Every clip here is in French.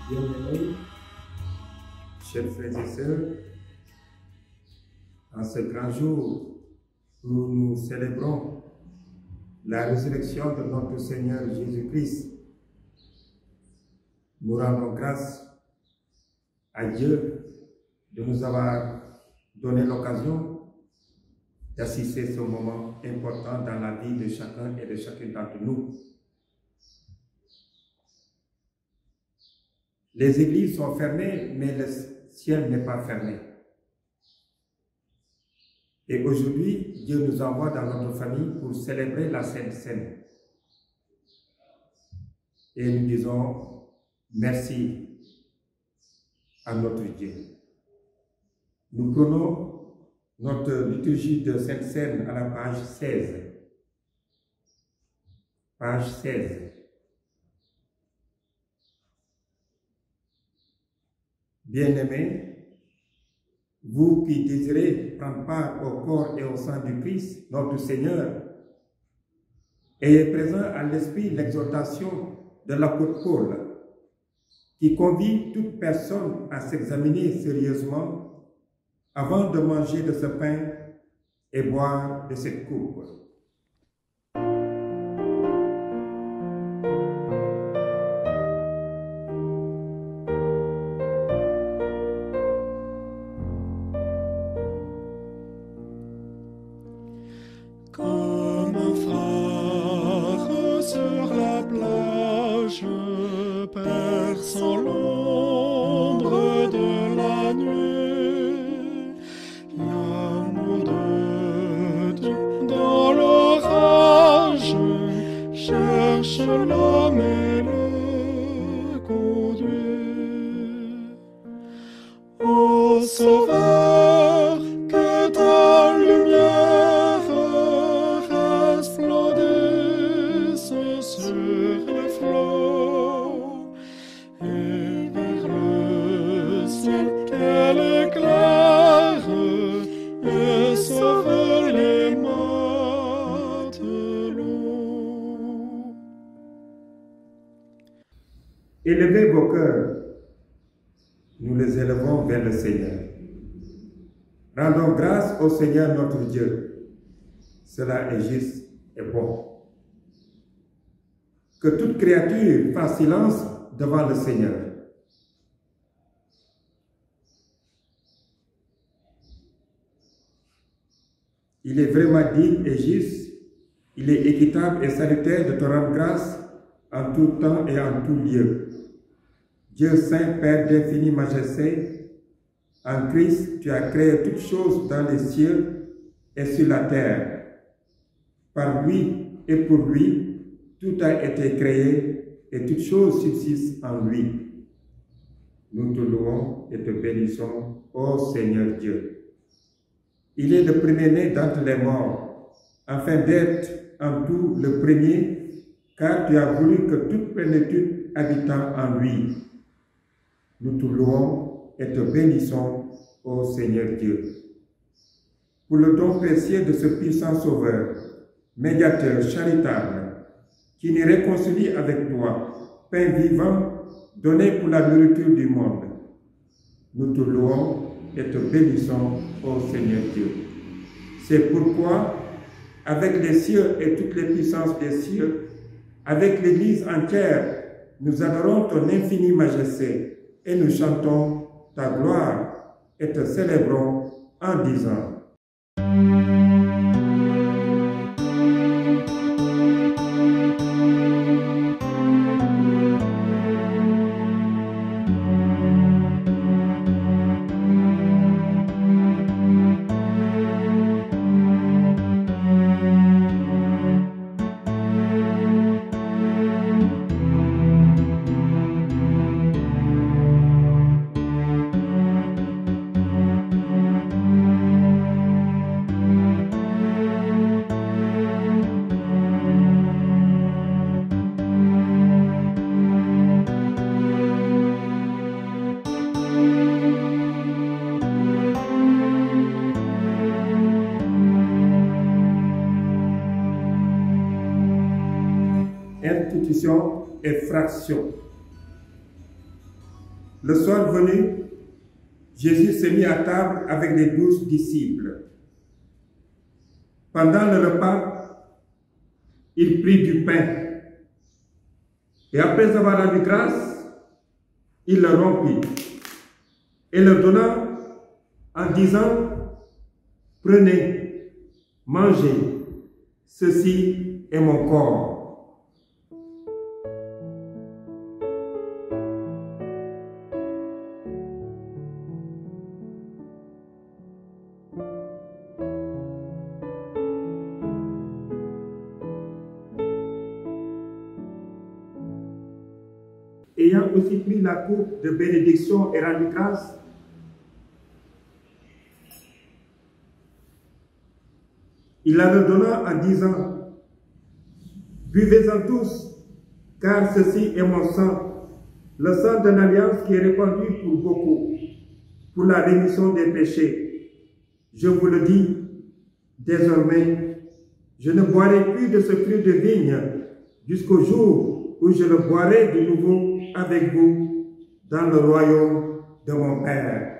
Bien-aimés, chers frères et sœurs, en ce grand jour où nous célébrons la résurrection de notre Seigneur Jésus-Christ, nous rendons grâce à Dieu de nous avoir donné l'occasion d'assister à ce moment important dans la vie de chacun et de chacune d'entre nous. Les églises sont fermées, mais le ciel n'est pas fermé. Et aujourd'hui, Dieu nous envoie dans notre famille pour célébrer la Sainte Seine. Et nous disons merci à notre Dieu. Nous prenons notre liturgie de Sainte Seine à la page 16. Page 16. Bien-aimés, vous qui désirez prendre part au corps et au sang du Christ, notre Seigneur, ayez présent à l'esprit l'exhortation de l'apôtre Paul, qui convie toute personne à s'examiner sérieusement avant de manger de ce pain et boire de cette coupe. Comme un phare sur la plage, perçant l'ombre de la nuit, l'amour de Dieu dans l'orage cherche l'homme et le conduit. Ô Sauveur, que ta lumière sur les flots, et vers le ciel qu'elle éclaire, et sauve les matelots. Élevez vos cœurs, nous les élevons vers le Seigneur. Rendons grâce au Seigneur notre Dieu. Cela est juste et bon. Que toute créature fasse silence devant le Seigneur. Il est vraiment digne et juste, il est équitable et salutaire de te rendre grâce en tout temps et en tout lieu. Dieu Saint, Père d'infinie majesté, en Christ, tu as créé toutes choses dans les cieux et sur la terre. Par lui et pour lui, tout a été créé et toutes choses subsistent en lui. Nous te louons et te bénissons, ô Seigneur Dieu. Il est le premier-né d'entre les morts, afin d'être en tout le premier, car tu as voulu que toute plénitude habitant en lui. Nous te louons et te bénissons, ô Seigneur Dieu. Pour le don précieux de ce puissant Sauveur, médiateur charitable, qui nous réconcilie avec toi, pain vivant, donné pour la nourriture du monde. Nous te louons et te bénissons, ô Seigneur Dieu. C'est pourquoi, avec les cieux et toutes les puissances des cieux, avec l'Église entière, nous adorons ton infinie majesté et nous chantons ta gloire et te célébrons en disant: institution et fraction. Le soir venu, Jésus se mit à table avec les 12 disciples. Pendant le repas, il prit du pain et après avoir rendu grâce, il le rompit et le donna en disant: prenez, mangez, ceci est mon corps. Ayant aussi pris la coupe de bénédiction et rendu grâce, il la leur donna en disant: buvez-en tous, car ceci est mon sang, le sang d'une alliance qui est répandu pour beaucoup, pour la rémission des péchés. Je vous le dis, désormais, je ne boirai plus de ce fruit de vigne jusqu'au jour où je le boirai de nouveau avec vous dans le royaume de mon Père.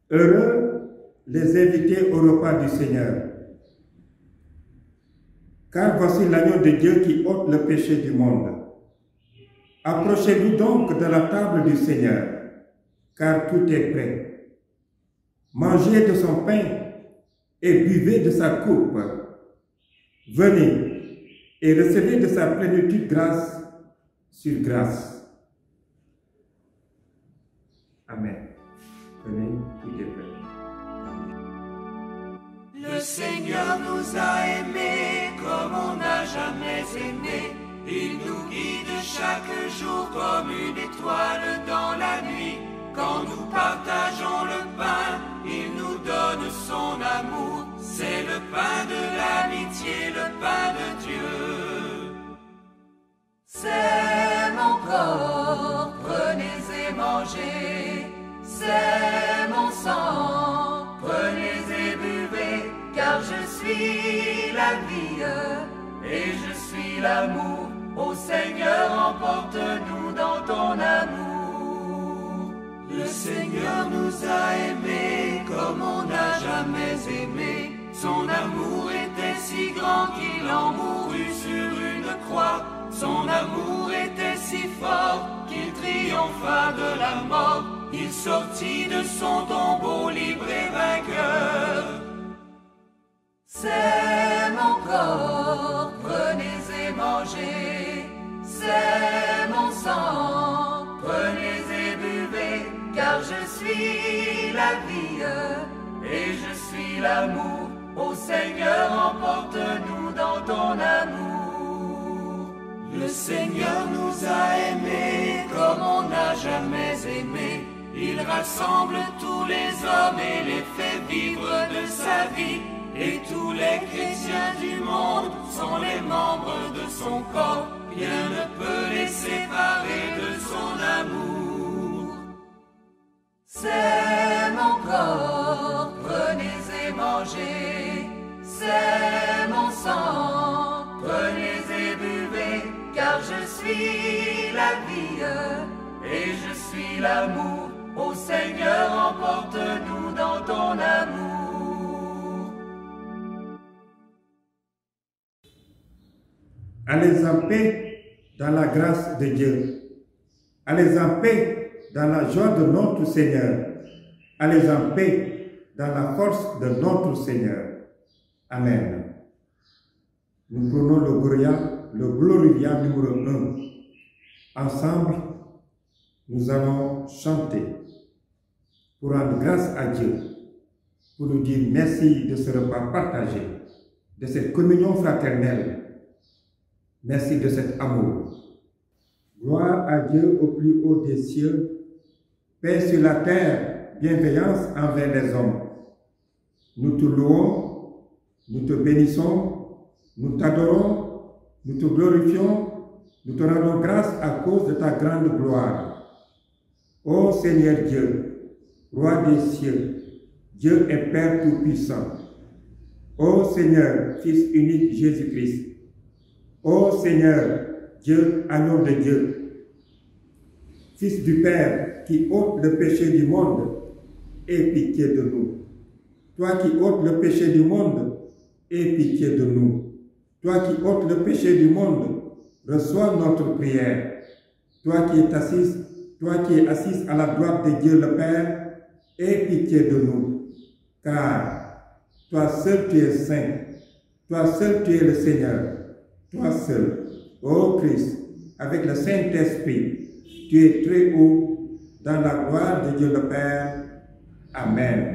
Heureux les invités au repas du Seigneur. Car voici l'agneau de Dieu qui ôte le péché du monde. Approchez-vous donc de la table du Seigneur, car tout est prêt. Mangez de son pain et buvez de sa coupe. Venez et recevez de sa plénitude grâce sur grâce. Amen. Venez, tout est prêt. Le Seigneur nous a aimés comme on n'a jamais aimé. Il nous guide chaque jour comme une étoile dans la nuit. Quand nous partageons le pain, il nous donne son amour. C'est le pain de l'amitié, le pain de Dieu. C'est mon corps, prenez et mangez. C'est mon sang, prenez et buvez, car je suis la vie et je suis l'amour. Ô Seigneur, emporte-nous dans ton amour. Le Seigneur nous a aimés comme on n'a jamais aimé. Son amour était si grand qu'il en mourut sur une croix. Son amour était si fort qu'il triompha de la mort. Il sortit de son tombeau libre et vainqueur. C'est mon corps, prenez et mangez. C'est mon sang, prenez et buvez, car je suis la vie et je suis l'amour. Ô Seigneur, emporte-nous dans ton amour. Le Seigneur nous a aimés comme on n'a jamais aimé. Il rassemble tous les hommes et les fait vivre de sa vie. Et tous les chrétiens du monde sont les membres de son corps. Rien ne peut les séparer de son amour. C'est mon corps, prenez et mangez. C'est mon sang, prenez et buvez, car je suis la vie et je l'amour. Ô Seigneur, emporte-nous dans ton amour. Allez en paix dans la grâce de Dieu. Allez en paix dans la joie de notre Seigneur. Allez en paix dans la force de notre Seigneur. Amen. Nous prenons le Gloria numéro 1. Ensemble, nous allons chanter pour rendre grâce à Dieu, pour nous dire merci de ce repas partagé, de cette communion fraternelle. Merci de cet amour. Gloire à Dieu au plus haut des cieux, paix sur la terre, bienveillance envers les hommes. Nous te louons, nous te bénissons, nous t'adorons, nous te glorifions, nous te rendons grâce à cause de ta grande gloire. Ô Seigneur Dieu, Roi des cieux, Dieu et Père Tout-Puissant. Ô Seigneur, Fils unique Jésus-Christ. Ô Seigneur, Dieu, agneau de Dieu, Fils du Père qui ôte le péché du monde, aie pitié de nous. Toi qui ôtes le péché du monde, aie pitié de nous. Toi qui ôtes le péché du monde, reçois notre prière. Toi qui es assise à la droite de Dieu le Père, aie pitié de nous. Car toi seul tu es saint, toi seul tu es le Seigneur, toi seul, ô Christ, avec le Saint-Esprit, tu es très haut dans la gloire de Dieu le Père. Amen.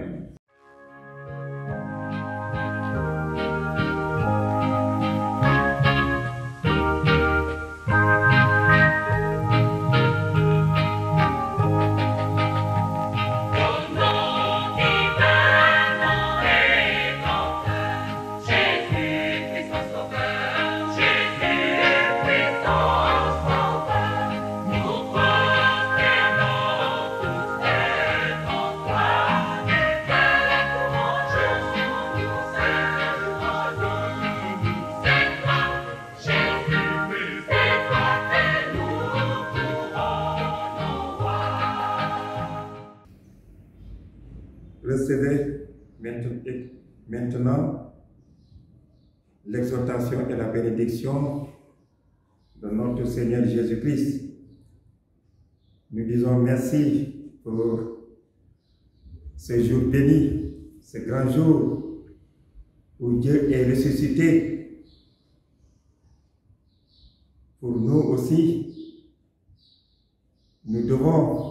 Recevez maintenant l'exhortation et la bénédiction de notre Seigneur Jésus-Christ. Nous disons merci pour ce jour béni, ce grand jour où Dieu est ressuscité. Pour nous aussi, nous devons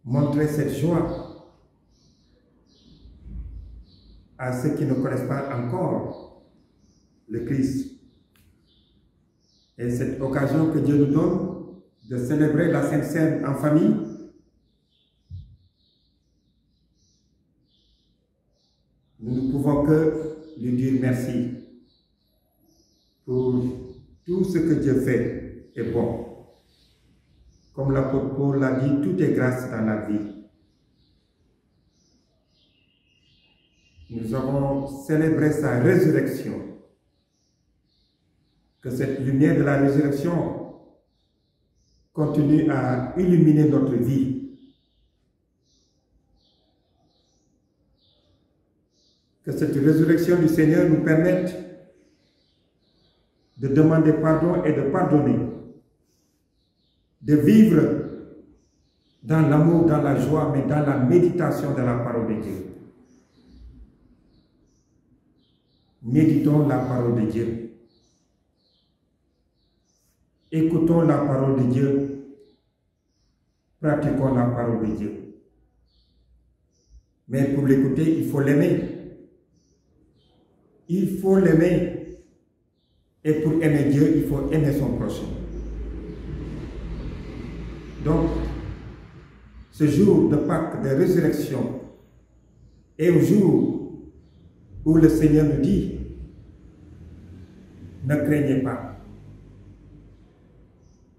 montrer cette joie à ceux qui ne connaissent pas encore le Christ. Et cette occasion que Dieu nous donne de célébrer la Sainte Seine en famille, nous ne pouvons que lui dire merci pour tout ce que Dieu fait est bon. Comme l'apôtre Paul l'a dit, tout est grâce dans la vie. Nous avons célébré sa résurrection. Que cette lumière de la résurrection continue à illuminer notre vie. Que cette résurrection du Seigneur nous permette de demander pardon et de pardonner. De vivre dans l'amour, dans la joie, mais dans la méditation de la parole de Dieu. Méditons la parole de Dieu. Écoutons la parole de Dieu. Pratiquons la parole de Dieu. Mais pour l'écouter, il faut l'aimer. Il faut l'aimer. Et pour aimer Dieu, il faut aimer son prochain. Donc, ce jour de Pâques, de résurrection, est au jour où le Seigneur nous dit, ne craignez pas,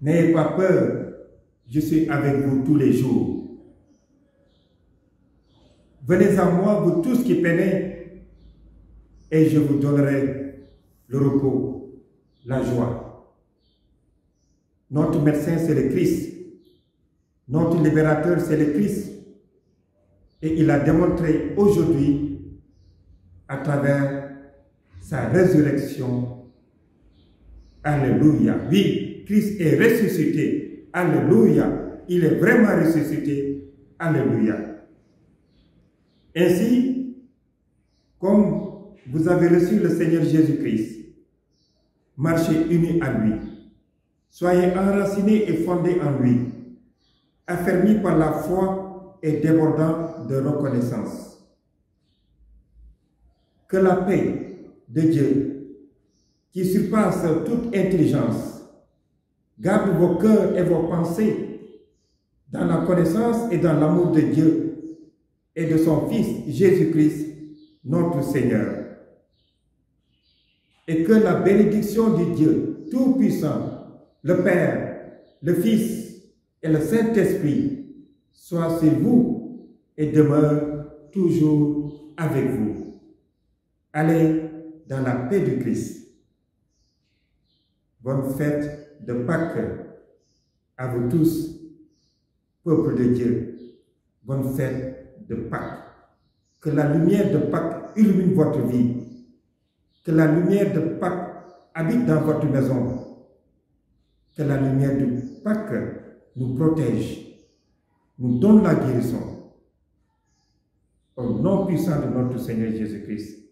n'ayez pas peur, je suis avec vous tous les jours. Venez à moi, vous tous qui peinez, et je vous donnerai le repos, la joie. Notre médecin, c'est le Christ. Notre libérateur, c'est le Christ. Et il a démontré aujourd'hui, à travers sa résurrection, alléluia. Oui, Christ est ressuscité. Alléluia. Il est vraiment ressuscité. Alléluia. Ainsi, comme vous avez reçu le Seigneur Jésus-Christ, marchez unis à lui. Soyez enracinés et fondés en lui, affermis par la foi et débordant de reconnaissance. Que la paix de Dieu, qui surpasse toute intelligence, garde vos cœurs et vos pensées dans la connaissance et dans l'amour de Dieu et de son Fils Jésus-Christ, notre Seigneur. Et que la bénédiction du Dieu Tout-Puissant, le Père, le Fils et le Saint-Esprit soit sur vous et demeure toujours avec vous. Allez dans la paix du Christ. Bonne fête de Pâques à vous tous, peuple de Dieu. Bonne fête de Pâques. Que la lumière de Pâques illumine votre vie. Que la lumière de Pâques habite dans votre maison. Que la lumière de Pâques nous protège, nous donne la guérison. Au nom puissant de notre Seigneur Jésus-Christ.